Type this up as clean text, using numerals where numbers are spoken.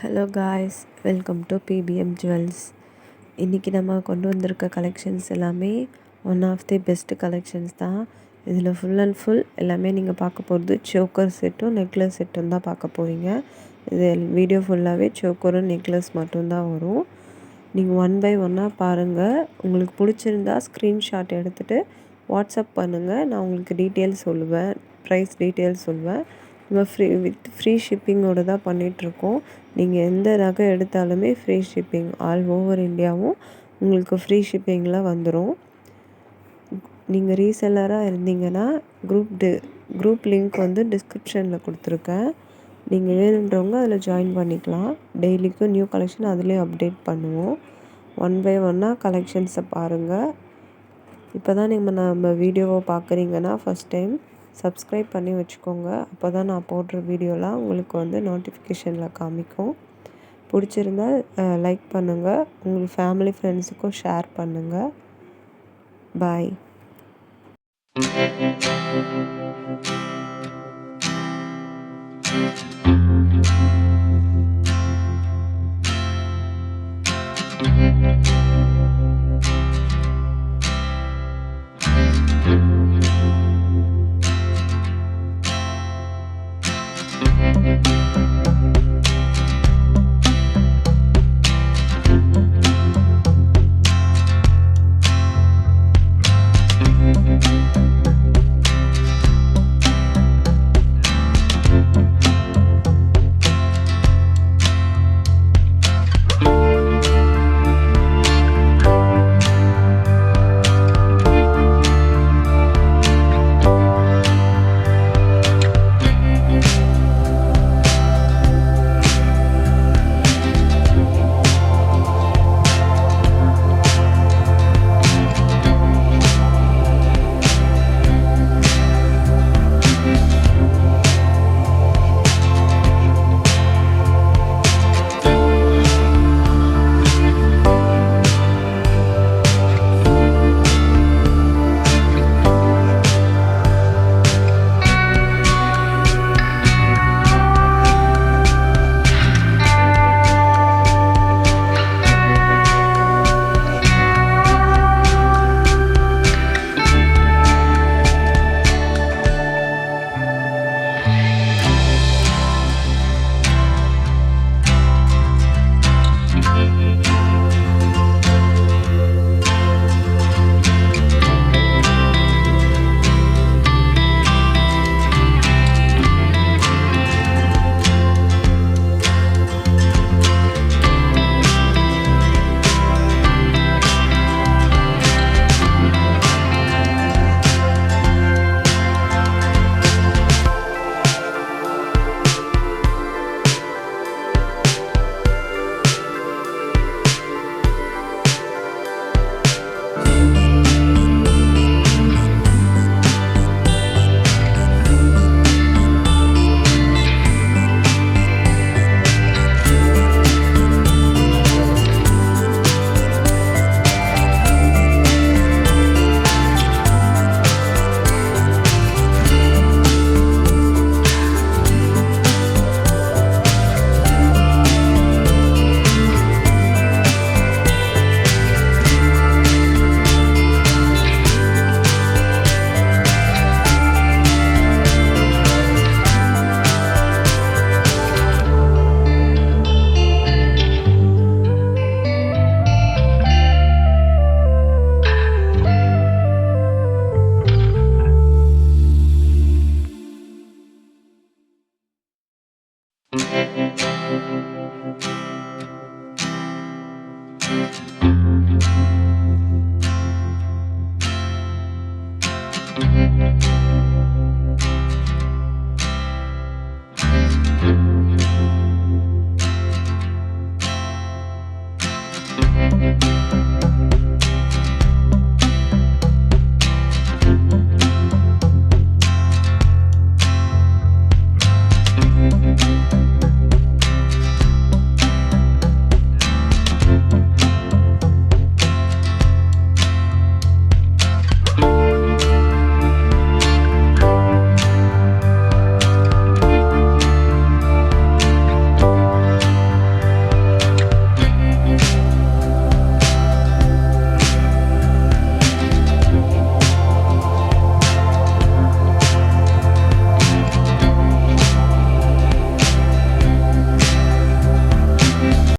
Hello guys, welcome to BBM jewels. இன்றைக்கி நம்ம கொண்டு வந்திருக்க கலெக்ஷன்ஸ் எல்லாமே one of the best collections தான். இதில் ஃபுல் அண்ட் ஃபுல் எல்லாமே நீங்கள் பார்க்க போகிறது சோக்கர் செட்டும் நெக்லஸ் செட்டும் தான் பார்க்க போகிறீங்க. இது வீடியோ ஃபுல்லாகவே சோக்கரும் நெக்லஸ் மட்டும்தான் வரும். நீங்கள் ஒன் பை ஒன்னாக பாருங்கள். உங்களுக்கு பிடிச்சிருந்தா ஸ்க்ரீன்ஷாட் எடுத்துகிட்டு வாட்ஸ்அப் பண்ணுங்கள். நான் உங்களுக்கு டீட்டெயில்ஸ் சொல்லுவேன், ப்ரைஸ் டீட்டெயில்ஸ் சொல்லுவேன். நம்ம ஃப்ரீ ஷிப்பிங்கோடு தான் பண்ணிகிட்ருக்கோம். நீங்கள் எந்த நகை எடுத்தாலுமே ஃப்ரீ ஷிப்பிங், ஆல் ஓவர் இந்தியாவும் உங்களுக்கு ஃப்ரீ ஷிப்பிங்கில் வந்துடும். நீங்கள் ரீசெல்லராக இருந்தீங்கன்னா குரூப் லிங்க் வந்து டிஸ்கிரிப்ஷனில் கொடுத்துருக்கேன். நீங்கள் வேணுன்றவங்க அதில் ஜாயின் பண்ணிக்கலாம். டெய்லிக்கும் நியூ கலெக்ஷன் அதுலேயும் அப்டேட் பண்ணுவோம். ஒன் பை ஒன்னாக கலெக்ஷன்ஸை பாருங்கள். இப்போ தான் நம்ம வீடியோவை பார்க்குறீங்கன்னா ஃபஸ்ட் டைம் சப்ஸ்கிரைப் பண்ணி வச்சுக்கோங்க. அப்போ தான் நான் போடுற வீடியோலாம் உங்களுக்கு வந்து நோட்டிஃபிகேஷனில் காமிக்கும். பிடிச்சிருந்தால் லைக் பண்ணுங்கள். உங்கள் ஃபேமிலி ஃப்ரெண்ட்ஸுக்கும் ஷேர் பண்ணுங்கள். பாய்.